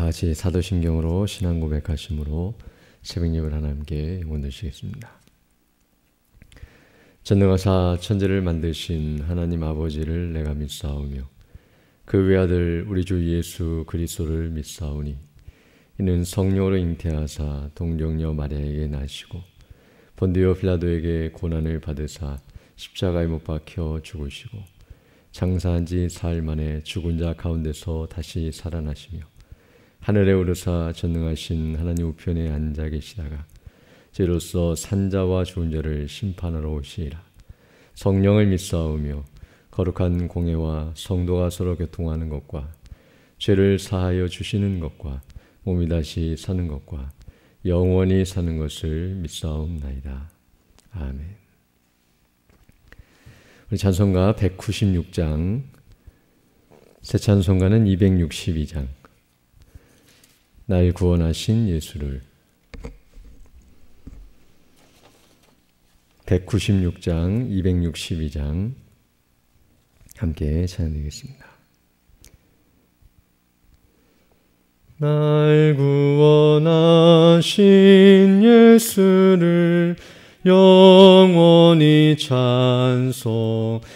같이 사도신경으로 신앙 고백하심으로 새벽 예배를 하나님께 영원 드리시겠습니다. 전능하사 천지를 만드신 하나님 아버지를 내가 믿사오며 그 외아들 우리 주 예수 그리스도를 믿사오니 이는 성령으로 잉태하사 동정녀 마리아에게 나시고 본디오 빌라도에게 고난을 받으사 십자가에 못 박혀 죽으시고 장사한 지 사흘 만에 죽은 자 가운데서 다시 살아나시며 하늘에 오르사 전능하신 하나님 우편에 앉아 계시다가 죄로서 산자와 죽은 자를 심판하러 오시리라. 성령을 믿사오며 거룩한 공회와 성도가 서로 교통하는 것과 죄를 사하여 주시는 것과 몸이 다시 사는 것과 영원히 사는 것을 믿사옵나이다. 아멘. 우리 찬송가 196장, 새 찬송가는 262장, 날 구원하신 예수를, 196장, 262장 함께 찬양드리겠습니다. 날 구원하신 예수를 영원히 찬송하겠네.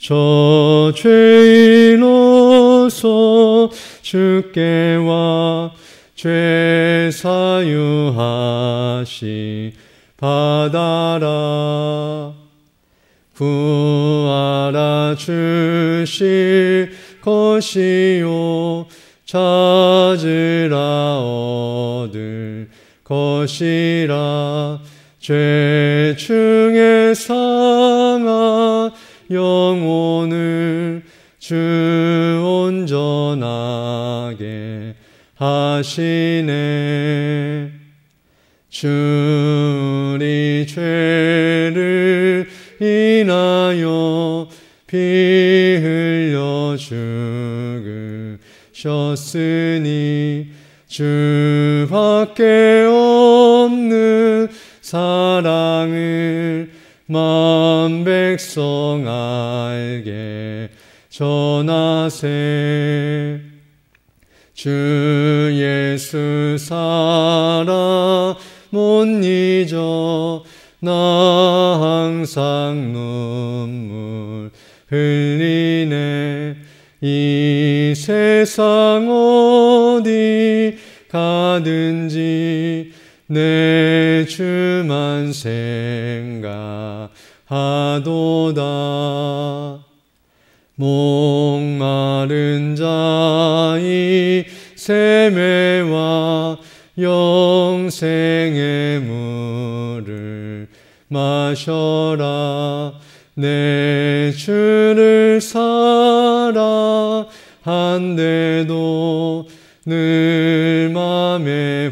저 죄인 어서 주께 와 죄 사유하시 받아라. 구하라 주실 것이요 찾으라 얻을 것이라. 죄 중에 상한 영혼을 주 온전하게 하시네. 주리 죄를 인하여 피 흘려 죽으셨으니 주밖에 없는 사랑을 만 백성 알게 전하세. 주 예수 사랑 못 잊어 나 항상 눈물 흘리네. 이 세상 어디 가든지 내 주만 생각하도다. 목마른 자의 세매와 영생의 물을 마셔라. 내 주를 사랑한데도 늘 맘에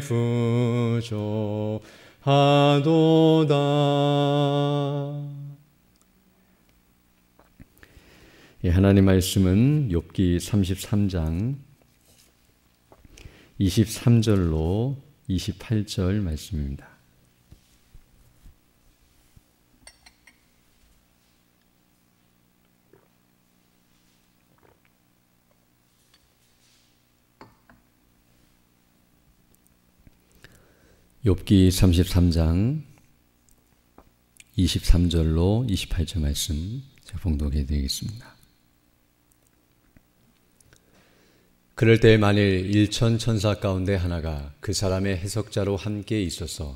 부족하도다. 하나님 말씀은 욥기 33장 23절로 28절 말씀입니다. 욥기 33장 23절로 28절 말씀 제가 봉독해 드리겠습니다. 그럴 때 만일 일천 천사 가운데 하나가 그 사람의 해석자로 함께 있어서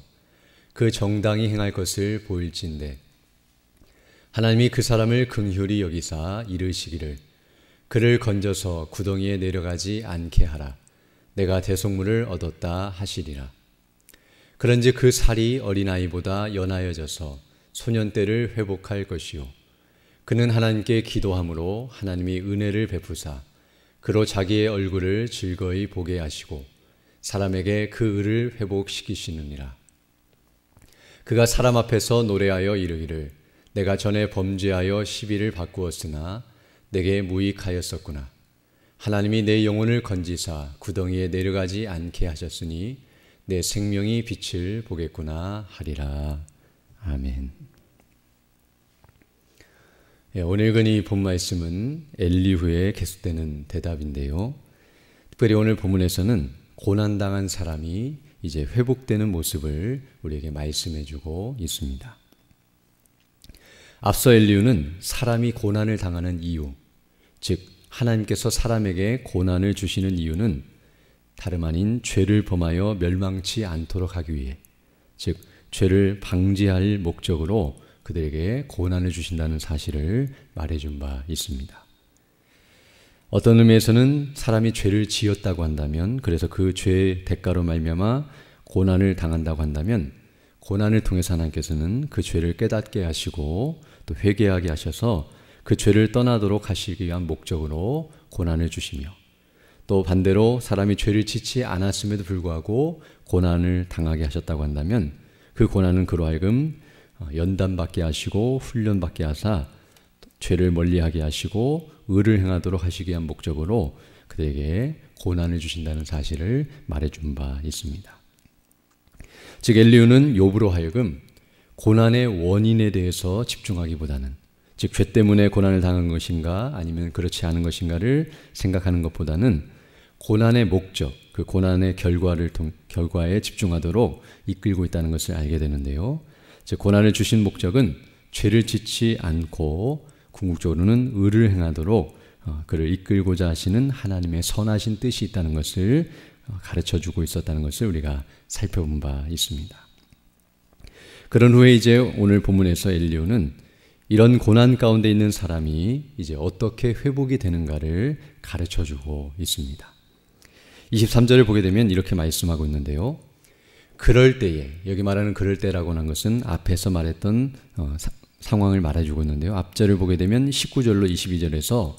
그 정당히 행할 것을 보일진대 하나님이 그 사람을 긍휼히 여기사 이르시기를 그를 건져서 구덩이에 내려가지 않게 하라. 내가 대속물을 얻었다 하시리라. 그런즉 그 살이 어린아이보다 연하여져서 소년 때를 회복할 것이요 그는 하나님께 기도함으로 하나님이 은혜를 베푸사 그로 자기의 얼굴을 즐거이 보게 하시고 사람에게 그 의를 회복시키시느니라. 그가 사람 앞에서 노래하여 이르기를 내가 전에 범죄하여 시비를 바꾸었으나 내게 무익하였었구나. 하나님이 내 영혼을 건지사 구덩이에 내려가지 않게 하셨으니 내 생명이 빛을 보겠구나 하리라. 아멘. 오늘 근이 본 말씀은 엘리후의 계속되는 대답인데요. 특별히 오늘 본문에서는 고난당한 사람이 이제 회복되는 모습을 우리에게 말씀해 주고 있습니다. 앞서 엘리후는 사람이 고난을 당하는 이유, 즉 하나님께서 사람에게 고난을 주시는 이유는 다름 아닌 죄를 범하여 멸망치 않도록 하기 위해, 즉 죄를 방지할 목적으로 그들에게 고난을 주신다는 사실을 말해준 바 있습니다. 어떤 의미에서는 사람이 죄를 지었다고 한다면, 그래서 그 죄의 대가로 말미암아 고난을 당한다고 한다면, 고난을 통해서 하나님께서는 그 죄를 깨닫게 하시고 또 회개하게 하셔서 그 죄를 떠나도록 하시기 위한 목적으로 고난을 주시며, 또 반대로 사람이 죄를 짓지 않았음에도 불구하고 고난을 당하게 하셨다고 한다면 그 고난은 그로 하여금 연단받게 하시고 훈련받게 하사 죄를 멀리하게 하시고 의를 행하도록 하시기 위한 목적으로 그들에게 고난을 주신다는 사실을 말해준 바 있습니다. 즉 엘리후는 욥으로 하여금 고난의 원인에 대해서 집중하기보다는, 즉 죄 때문에 고난을 당한 것인가 아니면 그렇지 않은 것인가를 생각하는 것보다는 고난의 목적, 그 고난의 결과에 집중하도록 이끌고 있다는 것을 알게 되는데요. 즉 고난을 주신 목적은 죄를 짓지 않고 궁극적으로는 의를 행하도록 그를 이끌고자 하시는 하나님의 선하신 뜻이 있다는 것을 가르쳐주고 있었다는 것을 우리가 살펴본 바 있습니다. 그런 후에 이제 오늘 본문에서 엘리후는 이런 고난 가운데 있는 사람이 이제 어떻게 회복이 되는가를 가르쳐주고 있습니다. 23절을 보게 되면 이렇게 말씀하고 있는데요. 그럴 때에, 여기 말하는 그럴 때라고 하는 것은 앞에서 말했던 상황을 말해주고 있는데요. 앞절을 보게 되면 19절로 22절에서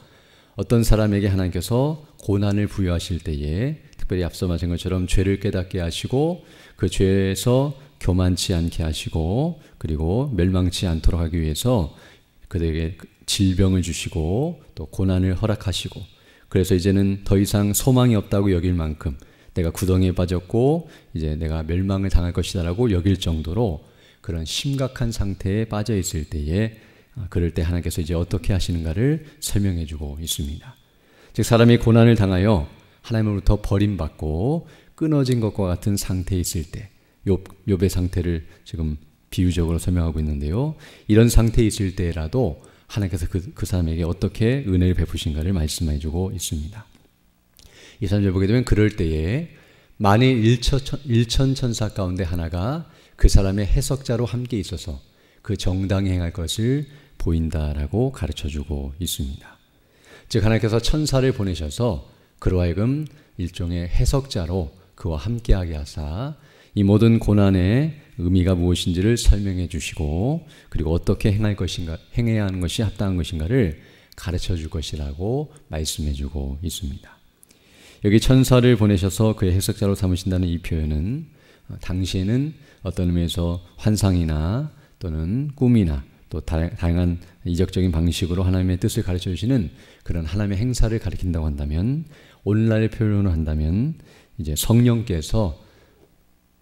어떤 사람에게 하나님께서 고난을 부여하실 때에, 특별히 앞서 말한 것처럼 죄를 깨닫게 하시고 그 죄에서 교만치 않게 하시고 그리고 멸망치 않도록 하기 위해서 그들에게 질병을 주시고 또 고난을 허락하시고, 그래서 이제는 더 이상 소망이 없다고 여길 만큼 내가 구덩이에 빠졌고 이제 내가 멸망을 당할 것이다 라고 여길 정도로 그런 심각한 상태에 빠져 있을 때에, 그럴 때 하나님께서 이제 어떻게 하시는가를 설명해 주고 있습니다. 즉 사람이 고난을 당하여 하나님으로부터 버림받고 끊어진 것과 같은 상태에 있을 때, 욥의 상태를 지금 비유적으로 설명하고 있는데요. 이런 상태에 있을 때라도 하나님께서 그 사람에게 어떻게 은혜를 베푸신가를 말씀해 주고 있습니다. 이 3절 보게 되면 그럴 때에 만일 일천 천사 가운데 하나가 그 사람의 해석자로 함께 있어서 그 정당히 행할 것을 보인다라고 가르쳐주고 있습니다. 즉 하나님께서 천사를 보내셔서 그로 하여금 일종의 해석자로 그와 함께하게 하사 이 모든 고난의 의미가 무엇인지를 설명해 주시고 그리고 어떻게 행해야 하는 것이 합당한 것인가를 가르쳐 줄 것이라고 말씀해 주고 있습니다. 여기 천사를 보내셔서 그의 해석자로 삼으신다는 이 표현은 당시에는 어떤 의미에서 환상이나 또는 꿈이나 또 다양한 이적적인 방식으로 하나님의 뜻을 가르쳐 주시는 그런 하나님의 행사를 가리킨다고 한다면, 오늘날의 표현으로 한다면 이제 성령께서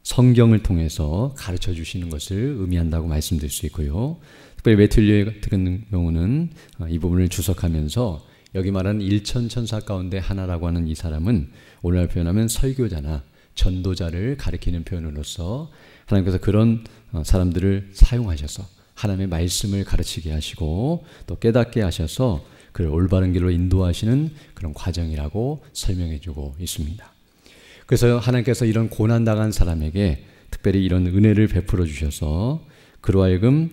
성경을 통해서 가르쳐 주시는 것을 의미한다고 말씀드릴 수 있고요. 특별히 메틀리오 같은 경우는 이 부분을 주석하면서 여기 말하는 일천천사 가운데 하나라고 하는 이 사람은 오늘날 표현하면 설교자나 전도자를 가리키는 표현으로서 하나님께서 그런 사람들을 사용하셔서 하나님의 말씀을 가르치게 하시고 또 깨닫게 하셔서 그를 올바른 길로 인도하시는 그런 과정이라고 설명해 주고 있습니다. 그래서 하나님께서 이런 고난당한 사람에게 특별히 이런 은혜를 베풀어 주셔서 그로 하여금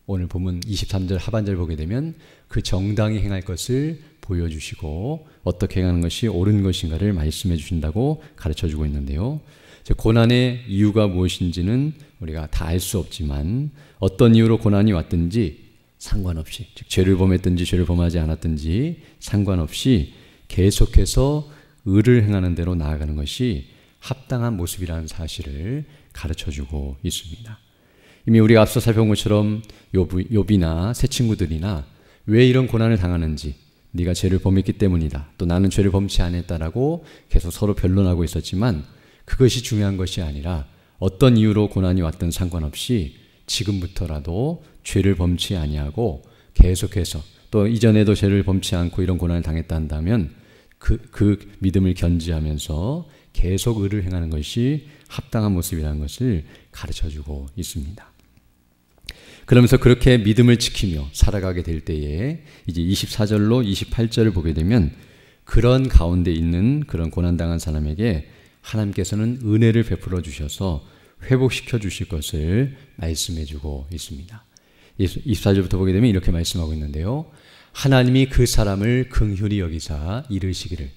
오늘 본문 23절 하반절 보게 되면 그 정당히 행할 것을 보여주시고 어떻게 행하는 것이 옳은 것인가를 말씀해 주신다고 가르쳐주고 있는데요. 고난의 이유가 무엇인지는 우리가 다 알 수 없지만 어떤 이유로 고난이 왔든지 상관없이, 즉 죄를 범했든지 죄를 범하지 않았든지 상관없이 계속해서 의를 행하는 대로 나아가는 것이 합당한 모습이라는 사실을 가르쳐주고 있습니다. 이미 우리가 앞서 살펴본 것처럼 욥이나 새 친구들이나 왜 이런 고난을 당하는지, 네가 죄를 범했기 때문이다, 또 나는 죄를 범치 않았다라고 계속 서로 변론하고 있었지만 그것이 중요한 것이 아니라 어떤 이유로 고난이 왔든 상관없이 지금부터라도 죄를 범치 아니하고 계속해서 또 이전에도 죄를 범치 않고 이런 고난을 당했다 한다면 그 믿음을 견지하면서 계속 의를 행하는 것이 합당한 모습이라는 것을 가르쳐주고 있습니다. 그러면서 그렇게 믿음을 지키며 살아가게 될 때에 이제 24절로 28절을 보게 되면 그런 가운데 있는 그런 고난당한 사람에게 하나님께서는 은혜를 베풀어 주셔서 회복시켜 주실 것을 말씀해 주고 있습니다. 24절부터 보게 되면 이렇게 말씀하고 있는데요. 하나님이 그 사람을 긍휼히 여기사 이르시기를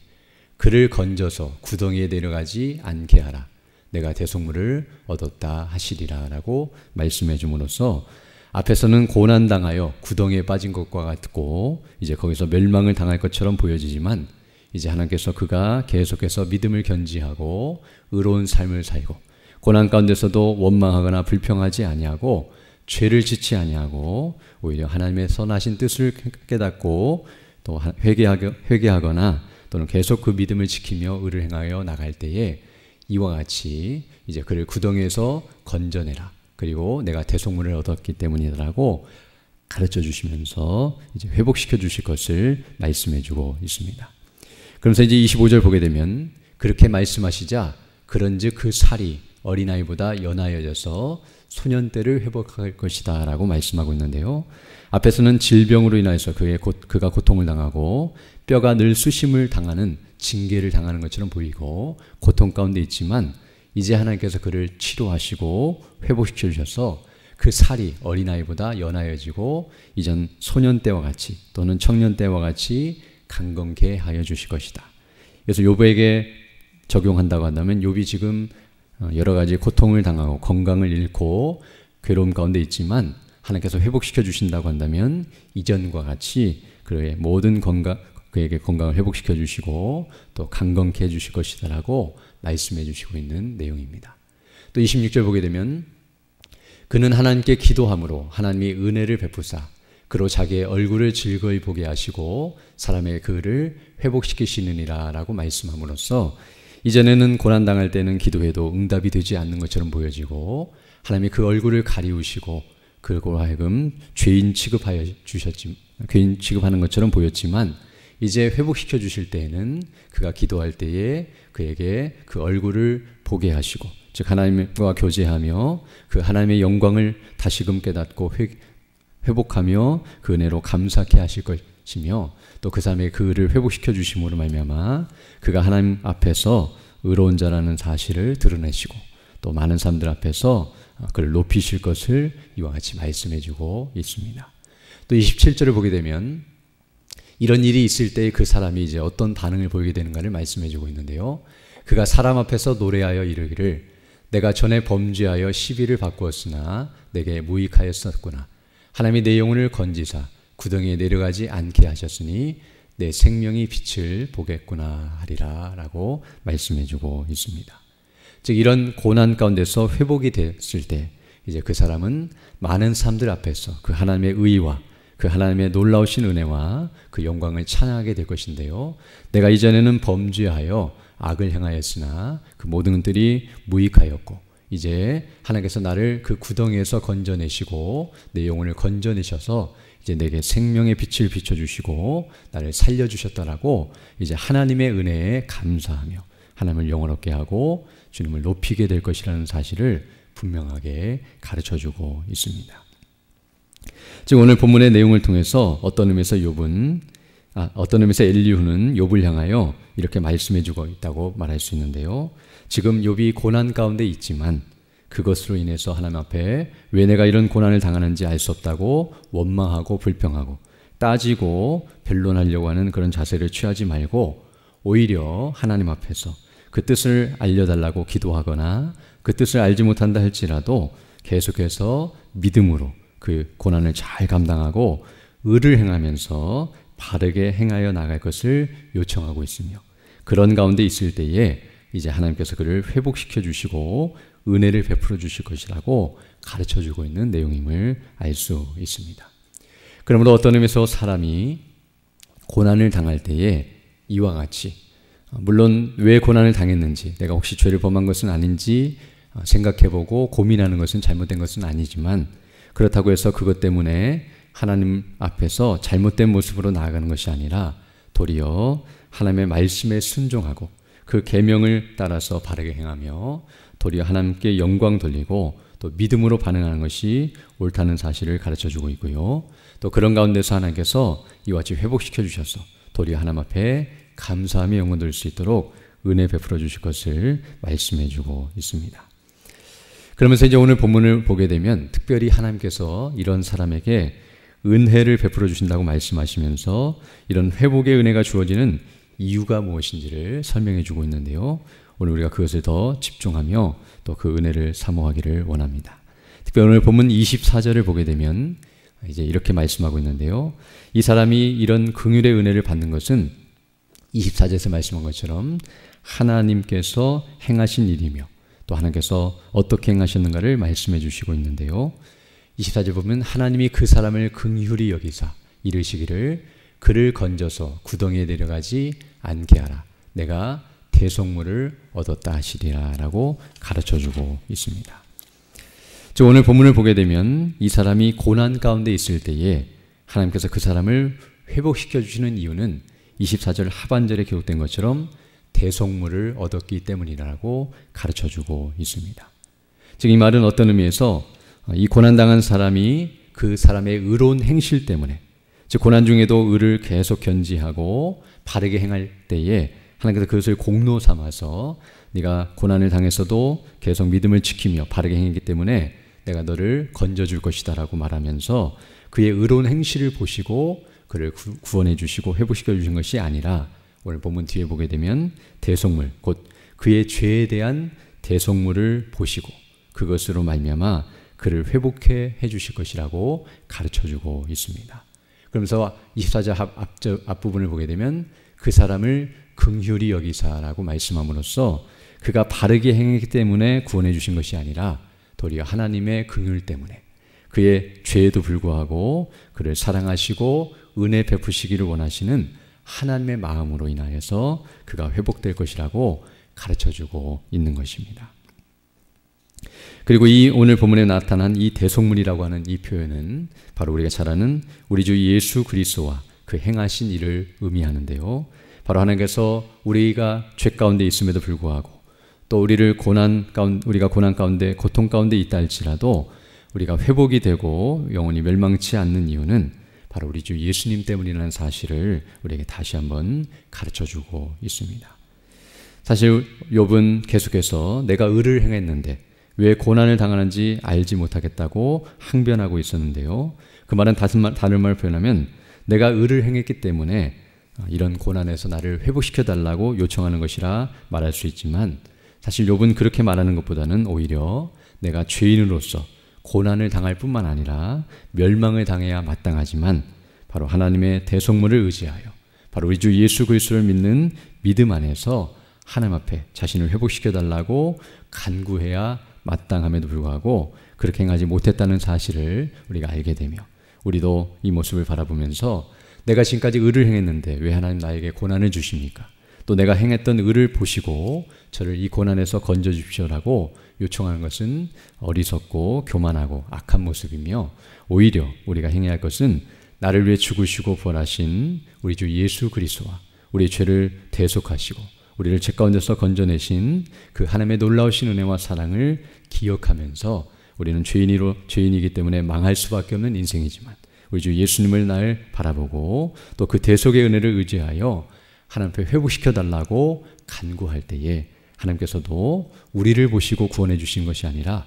그를 건져서 구덩이에 내려가지 않게 하라. 내가 대속물을 얻었다 하시리라 라고 말씀해 줌으로써 앞에서는 고난당하여 구덩이에 빠진 것과 같고 이제 거기서 멸망을 당할 것처럼 보여지지만 이제 하나님께서 그가 계속해서 믿음을 견지하고 의로운 삶을 살고 고난 가운데서도 원망하거나 불평하지 아니하고 죄를 짓지 아니하고 오히려 하나님의 선하신 뜻을 깨닫고 또 회개하거나 또는 계속 그 믿음을 지키며 의를 행하여 나갈 때에 이와 같이 이제 그를 구덩이에서 건져내라. 그리고 내가 대속물을 얻었기 때문이라고 가르쳐 주시면서 이제 회복시켜 주실 것을 말씀해 주고 있습니다. 그러면서 이제 25절 보게 되면 그렇게 말씀하시자 그런즉 그 살이 어린아이보다 연하여져서 소년 때를 회복할 것이다 라고 말씀하고 있는데요. 앞에서는 질병으로 인하여서 그가 고통을 당하고 뼈가 늘 수심을 당하는 징계를 당하는 것처럼 보이고 고통 가운데 있지만 이제 하나님께서 그를 치료하시고 회복시켜 주셔서 그 살이 어린아이보다 연하여지고 이전 소년 때와 같이 또는 청년 때와 같이 강건케 하여 주실 것이다. 그래서 욥에게 적용한다고 한다면 욥이 지금 여러 가지 고통을 당하고 건강을 잃고 괴로움 가운데 있지만 하나님께서 회복시켜 주신다고 한다면 이전과 같이 그의 모든 그에게 건강을 회복시켜 주시고 또 강건케 해 주실 것이다 라고 말씀해 주시고 있는 내용입니다. 또 26절 보게 되면 그는 하나님께 기도함으로 하나님이 은혜를 베푸사 그로 자기의 얼굴을 즐거이 보게 하시고 사람의 그를 회복시키시느니라 라고 말씀함으로써 이전에는 고난당할 때는 기도해도 응답이 되지 않는 것처럼 보여지고 하나님이 그 얼굴을 가리우시고 그로 하여금 죄인 취급하는 것처럼 보였지만 이제 회복시켜 주실 때에는 그가 기도할 때에 그에게 그 얼굴을 보게 하시고 즉 하나님과 교제하며 그 하나님의 영광을 다시금 깨닫고 회복하며 그 은혜로 감사케 하실 것이며 또 그 사람의 그를 회복시켜 주심으로 말미암아 그가 하나님 앞에서 의로운 자라는 사실을 드러내시고 또 많은 사람들 앞에서 그를 높이실 것을 이와 같이 말씀해 주고 있습니다. 또 27절을 보게 되면 이런 일이 있을 때 그 사람이 이제 어떤 반응을 보이게 되는가를 말씀해 주고 있는데요. 그가 사람 앞에서 노래하여 이르기를 내가 전에 범죄하여 시비를 바꾸었으나 내게 무익하였었구나. 하나님이 내 영혼을 건지사 구덩이에 내려가지 않게 하셨으니 내 생명이 빛을 보겠구나 하리라 라고 말씀해 주고 있습니다. 즉 이런 고난 가운데서 회복이 됐을 때 이제 그 사람은 많은 사람들 앞에서 그 하나님의 의와 그 하나님의 놀라우신 은혜와 그 영광을 찬양하게 될 것인데요. 내가 이전에는 범죄하여 악을 행하였으나 그 모든 것들이 무익하였고 이제 하나님께서 나를 그 구덩이에서 건져내시고 내 영혼을 건져내셔서 이제 내게 생명의 빛을 비춰주시고 나를 살려주셨다라고 이제 하나님의 은혜에 감사하며 하나님을 영원롭게 하고 주님을 높이게 될 것이라는 사실을 분명하게 가르쳐주고 있습니다. 즉 오늘 본문의 내용을 통해서 어떤 의미에서 엘리후는 욥을 향하여 이렇게 말씀해주고 있다고 말할 수 있는데요. 지금 욥이 고난 가운데 있지만 그것으로 인해서 하나님 앞에 왜 내가 이런 고난을 당하는지 알 수 없다고 원망하고 불평하고 따지고 변론하려고 하는 그런 자세를 취하지 말고 오히려 하나님 앞에서 그 뜻을 알려달라고 기도하거나 그 뜻을 알지 못한다 할지라도 계속해서 믿음으로 그 고난을 잘 감당하고 의를 행하면서 바르게 행하여 나갈 것을 요청하고 있으며 그런 가운데 있을 때에 이제 하나님께서 그를 회복시켜 주시고 은혜를 베풀어 주실 것이라고 가르쳐 주고 있는 내용임을 알 수 있습니다. 그러므로 어떤 의미에서 사람이 고난을 당할 때에 이와 같이 물론 왜 고난을 당했는지 내가 혹시 죄를 범한 것은 아닌지 생각해보고 고민하는 것은 잘못된 것은 아니지만 그렇다고 해서 그것 때문에 하나님 앞에서 잘못된 모습으로 나아가는 것이 아니라 도리어 하나님의 말씀에 순종하고 그 계명을 따라서 바르게 행하며 도리어 하나님께 영광 돌리고 또 믿음으로 반응하는 것이 옳다는 사실을 가르쳐주고 있고요. 또 그런 가운데서 하나님께서 이와 같이 회복시켜 주셔서 도리어 하나님 앞에 감사하며 영광 돌릴 수 있도록 은혜 베풀어 주실 것을 말씀해 주고 있습니다. 그러면서 이제 오늘 본문을 보게 되면 특별히 하나님께서 이런 사람에게 은혜를 베풀어 주신다고 말씀하시면서 이런 회복의 은혜가 주어지는 이유가 무엇인지를 설명해 주고 있는데요. 오늘 우리가 그것을 더 집중하며 또 그 은혜를 사모하기를 원합니다. 특별히 오늘 본문 24절을 보게 되면 이제 이렇게 말씀하고 있는데요. 이 사람이 이런 긍휼의 은혜를 받는 것은 24절에서 말씀한 것처럼 하나님께서 행하신 일이며 또 하나님께서 어떻게 행하셨는가를 말씀해 주시고 있는데요. 24절 보면 하나님이 그 사람을 긍휼히 여기사 이르시기를 그를 건져서 구덩이에 내려가지 않게 하라. 내가 대속물을 얻었다 하시리라 라고 가르쳐주고 있습니다. 오늘 본문을 보게 되면 이 사람이 고난 가운데 있을 때에 하나님께서 그 사람을 회복시켜 주시는 이유는 24절 하반절에 기록된 것처럼 대속물을 얻었기 때문이라고 가르쳐주고 있습니다. 즉 이 말은 어떤 의미에서 이 고난당한 사람이 그 사람의 의로운 행실 때문에 즉 고난 중에도 의를 계속 견지하고 바르게 행할 때에 하나님께서 그것을 공로 삼아서 네가 고난을 당했어도 계속 믿음을 지키며 바르게 행했기 때문에 내가 너를 건져줄 것이다 라고 말하면서 그의 의로운 행실을 보시고 그를 구원해 주시고 회복시켜 주신 것이 아니라 오늘 본문 뒤에 보게 되면 대속물 곧 그의 죄에 대한 대속물을 보시고 그것으로 말미암아 그를 회복해 주실 것이라고 가르쳐주고 있습니다. 그러면서 24절 앞부분을 보게 되면 그 사람을 긍휼히 여기사라고 말씀함으로써 그가 바르게 행했기 때문에 구원해 주신 것이 아니라 도리어 하나님의 긍휼 때문에 그의 죄에도 불구하고 그를 사랑하시고 은혜 베푸시기를 원하시는 하나님의 마음으로 인하여서 그가 회복될 것이라고 가르쳐주고 있는 것입니다. 그리고 이 오늘 본문에 나타난 이 대속물이라고 하는 이 표현은 바로 우리가 잘 아는 우리 주 예수 그리스도와 그 행하신 일을 의미하는데요. 바로 하나님께서 우리가 죄 가운데 있음에도 불구하고 또 우리가 고난 가운데 고통 가운데 있다 할지라도 우리가 회복이 되고 영원히 멸망치 않는 이유는 바로 우리 주 예수님 때문이라는 사실을 우리에게 다시 한번 가르쳐주고 있습니다. 사실 욥은 계속해서 내가 의를 행했는데 왜 고난을 당하는지 알지 못하겠다고 항변하고 있었는데요. 그 말은 다른 말로 표현하면 내가 의를 행했기 때문에 이런 고난에서 나를 회복시켜 달라고 요청하는 것이라 말할 수 있지만 사실 욥은 그렇게 말하는 것보다는 오히려 내가 죄인으로서 고난을 당할 뿐만 아니라 멸망을 당해야 마땅하지만 바로 하나님의 대속물을 의지하여 바로 우리 주 예수 그리스도를 믿는 믿음 안에서 하나님 앞에 자신을 회복시켜 달라고 간구해야 마땅함에도 불구하고 그렇게 행하지 못했다는 사실을 우리가 알게 되며 우리도 이 모습을 바라보면서 내가 지금까지 의를 행했는데 왜 하나님 나에게 고난을 주십니까? 또 내가 행했던 의를 보시고 저를 이 고난에서 건져 주십시오라고 요청하는 것은 어리석고 교만하고 악한 모습이며 오히려 우리가 행해야 할 것은 나를 위해 죽으시고 부활하신 우리 주 예수 그리스도와 우리의 죄를 대속하시고 우리를 죄 가운데서 건져내신 그 하나님의 놀라우신 은혜와 사랑을 기억하면서 우리는 죄인이기 때문에 망할 수밖에 없는 인생이지만 우리 주 예수님을 날 바라보고 또 그 대속의 은혜를 의지하여 하나님 앞에 회복시켜 달라고 간구할 때에 하나님께서도 우리를 보시고 구원해 주신 것이 아니라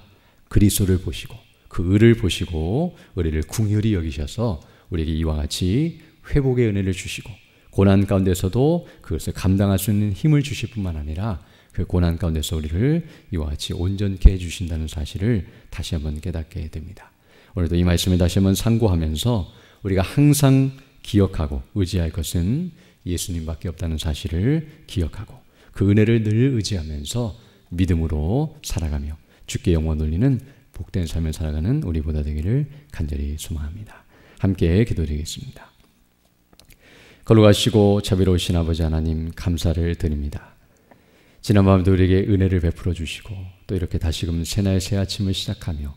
그리스도를 보시고 그 의를 보시고 우리를 긍휼히 여기셔서 우리에게 이와 같이 회복의 은혜를 주시고 고난 가운데서도 그것을 감당할 수 있는 힘을 주실 뿐만 아니라 그 고난 가운데서 우리를 이와 같이 온전케 해주신다는 사실을 다시 한번 깨닫게 됩니다. 오늘도 이 말씀을 다시 한번 상고하면서 우리가 항상 기억하고 의지할 것은 예수님밖에 없다는 사실을 기억하고 그 은혜를 늘 의지하면서 믿음으로 살아가며 주께 영광 돌리는 복된 삶을 살아가는 우리보다 되기를 간절히 소망합니다. 함께 기도드리겠습니다. 거룩하시고 자비로우신 아버지 하나님 감사를 드립니다. 지난 밤도 우리에게 은혜를 베풀어 주시고 또 이렇게 다시금 새날 새 아침을 시작하며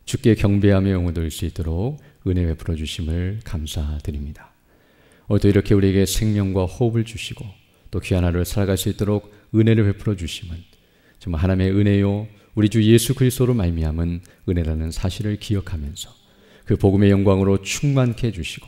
주께 경배하며 영광 돌릴 수 있도록 은혜 베풀어 주심을 감사드립니다. 오늘도 이렇게 우리에게 생명과 호흡을 주시고 또 귀한 하루를 살아갈 수 있도록 은혜를 베풀어 주심은 정말 하나님의 은혜요 우리 주 예수 그리스도로 말미암은 은혜라는 사실을 기억하면서 그 복음의 영광으로 충만케 해주시고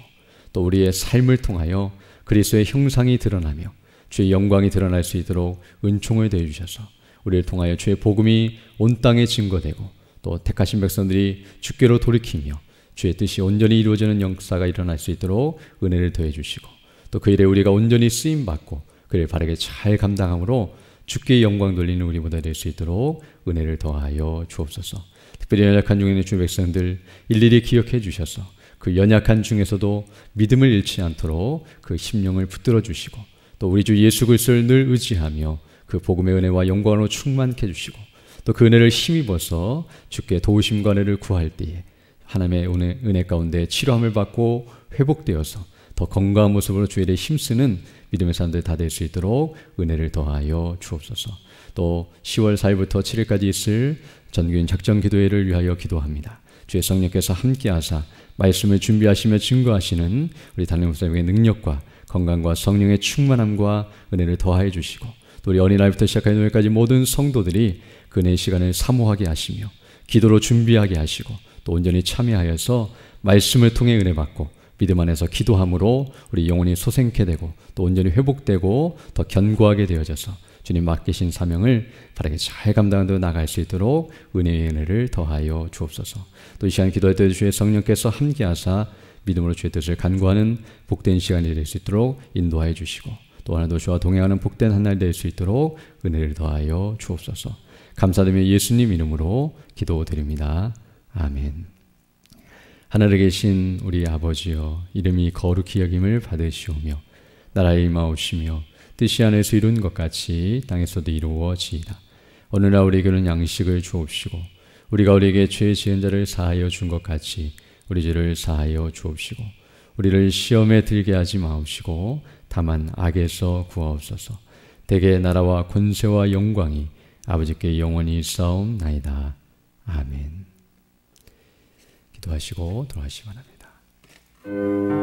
또 우리의 삶을 통하여 그리스도의 형상이 드러나며 주의 영광이 드러날 수 있도록 은총을 더해 주셔서 우리를 통하여 주의 복음이 온 땅에 증거되고 또 택하신 백성들이 주께로 돌이키며 주의 뜻이 온전히 이루어지는 역사가 일어날 수 있도록 은혜를 더해 주시고 또 그 일에 우리가 온전히 쓰임받고 그를 바르게 잘 감당함으로 주께 영광 돌리는 우리보다 될 수 있도록 은혜를 더하여 주옵소서. 특별히 연약한 중에 있는 주의 백성들 일일이 기억해 주셔서 그 연약한 중에서도 믿음을 잃지 않도록 그 심령을 붙들어 주시고 또 우리 주 예수 그리스도를 늘 의지하며 그 복음의 은혜와 영광으로 충만케 해주시고 또 그 은혜를 힘입어서 주께 도우심과 은혜를 구할 때에 하나님의 은혜 가운데 치료함을 받고 회복되어서 더 건강한 모습으로 주의 일에 힘쓰는 믿음의 사람들 다 될 수 있도록 은혜를 더하여 주옵소서. 또 10월 4일부터 7일까지 있을 전교인 작정기도회를 위하여 기도합니다. 주의 성령께서 함께하사 말씀을 준비하시며 증거하시는 우리 담임 목사님의 능력과 건강과 성령의 충만함과 은혜를 더하여 주시고 또 우리 어린아이부터 시작하는 오늘까지 모든 성도들이 그 은혜의 시간을 사모하게 하시며 기도로 준비하게 하시고 또 온전히 참여하여서 말씀을 통해 은혜 받고 믿음 안에서 기도함으로 우리 영혼이 소생케 되고 또 온전히 회복되고 더 견고하게 되어져서 주님 맡기신 사명을 바르게 잘 감당하며 나갈 수 있도록 은혜의 은혜를 더하여 주옵소서. 또 이 시간 기도할 때 주의 성령께서 함께하사 믿음으로 주의 뜻을 간구하는 복된 시간이 될 수 있도록 인도하여 주시고 또 하나도 주와 동행하는 복된 한 날 될 수 있도록 은혜를 더하여 주옵소서. 감사드리며 예수님 이름으로 기도드립니다. 아멘. 하늘에 계신 우리 아버지여, 이름이 거룩히 여김을 받으시오며 나라의 임하옵시며 뜻이 하늘에서 이룬 것 같이 땅에서도 이루어지이다. 오늘날 우리에게는 양식을 주옵시고 우리가 우리에게 죄 지은 자를 사하여 준 것 같이 우리 죄를 사하여 주옵시고 우리를 시험에 들게 하지 마옵시고 다만 악에서 구하옵소서. 대개 나라와 권세와 영광이 아버지께 영원히 있사옵나이다. 아멘. 기도하시고 돌아가시기 바랍니다.